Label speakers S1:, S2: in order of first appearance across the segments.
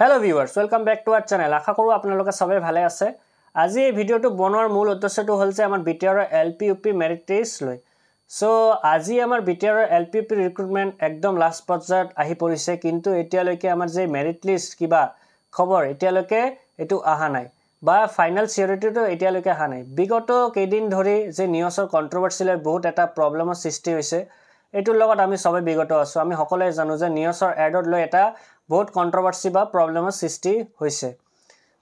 S1: Hello viewers, welcome back to our channel. আশা কৰো আপোনালোকে সবে ভালে আছে। আজি এই ভিডিওটো বনোৱাৰ মূল উদ্দেশ্যটো হ'ল যে আমাৰ বিটিআৰ এলপিইউপি মেৰিট লিষ্ট লৈ। সো আজি আমাৰ বিটিআৰ এলপিইউপি ৰিক্ৰুটমেন্ট একদম লাষ্ট পৰ্যায়ত আহি পৰিছে, কিন্তু এতিয়ালৈকে আমাৰ যে মেৰিট লিষ্ট কিবা খবৰ এতিয়ালৈকে এটো আহা নাই বা ফাইনাল সিউৰিটিটো এতিয়ালৈকে আহা নাই। বিগত কেইদিন ধৰি যে নিউজৰ কন্ট্ৰভাৰ্সিলৈ বহুত এটা প্ৰবলেমৰ সৃষ্টি হৈছে, এটোৰ লগত আমি সবে বিগত আছো। আমি সকলোৱে জানো যে নিউজৰ এডত লৈ এটা বহুত কন্ট্ৰভাৰ্সি বা প্ৰবলেমৰ সৃষ্টি হৈছে।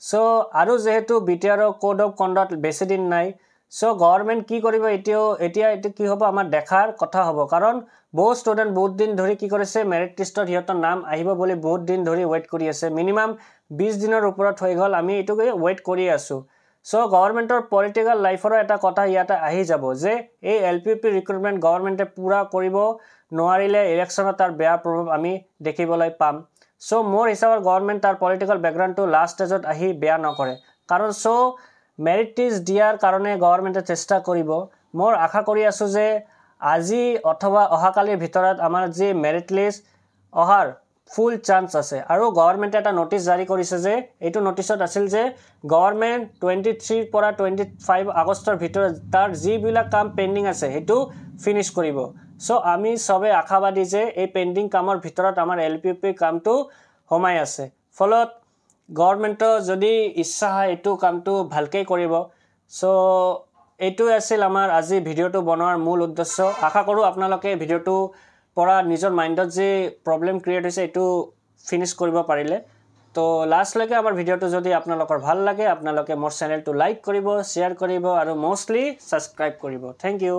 S1: সো আৰু যেহেতু বিটিআৰ কোড অফ কন্ডাক্ট বেছি দিন নাই, সো গভৰ্নমেন্ট কি কৰিব এতিয়া কি হ'ব আমাৰ দেখাৰ কথা হ'ব, কাৰণ বহুত ষ্টুডেন্ট বহুত দিন ধৰি কি কৰিছে মেৰিট লিষ্টত হিয়তৰ নাম আহিব বুলি বহুত দিন ধৰি ওয়েট কৰি আছে। মিনিমাম 20 দিনৰ ওপৰত হৈ গল আমি এটোকে ওয়েট কৰি আছো। সো গভৰ্নমেন্টৰ পলিটিক্যাল লাইফৰ এটা কথা ইয়াতে আহি যাব যে এই এলপিইউপি ৰিক্ৰুটমেন্ট গভৰ্নমেন্টে পুৰা কৰিব নোৱাৰিলে ইলেকশনত তাৰ বেয়া প্ৰভাৱ আমি দেখিবলৈ পাম। সো মোৰ হিচাপত গভৰ্নমেন্ট তাৰ পলিটিক্যাল ব্যাকগ্ৰাউন্ডটো লাষ্ট স্টেজত আহি বেয়া নকৰে, কাৰণ সো মেৰিট লিষ্ট দিয়াৰ কাৰণে গভৰ্নমেন্টে চেষ্টা কৰিব। মোৰ আশা কৰি আছো যে আজি অথবা অহাকালিৰ ভিতৰত আমাৰ যে মেৰিট লিষ্ট অহাৰ ফুল চান্স আছে। আৰু গভৰ্নমেন্টে এটা নোটিস জাৰি কৰিছে যে এইটো নোটিসত আছিল যে গভৰ্নমেন্ট 23 পৰা 25 আগষ্টৰ ভিতৰত তাৰ যিবিলাক কাম পেন্ডিং আছে হেতু ফিনিশ কৰিব। সো আমি সবে আশাবাদী যে এই পেন্ডিং কামৰ ভিতৰত আমাৰ এলপিইউপি কামটো হোমাই আছে। ফলত গভৰ্নমেন্টৰ যদি ইচ্ছা হয় এটো কামটো ভালকৈ কৰিব। সো এটো আছিল আমাৰ আজি ভিডিওটো বনোৱাৰ মূল উদ্দেশ্য। আশা কৰো আপোনালোকে ভিডিওটো পৰা নিজৰ মাইন্ডত যে প্ৰবলেম ক্ৰিয়েট হৈছে এটো ফিনিশ কৰিব পাৰিলে। তো লাষ্ট লৈকে আমাৰ ভিডিওটো যদি আপোনালোকৰ ভাল লাগে আপোনালোকে মোৰ চেনেলটো লাইক কৰিব, শেয়াৰ কৰিব আৰু মোষ্টলি সাবস্ক্ৰাইব কৰিব। Thank U.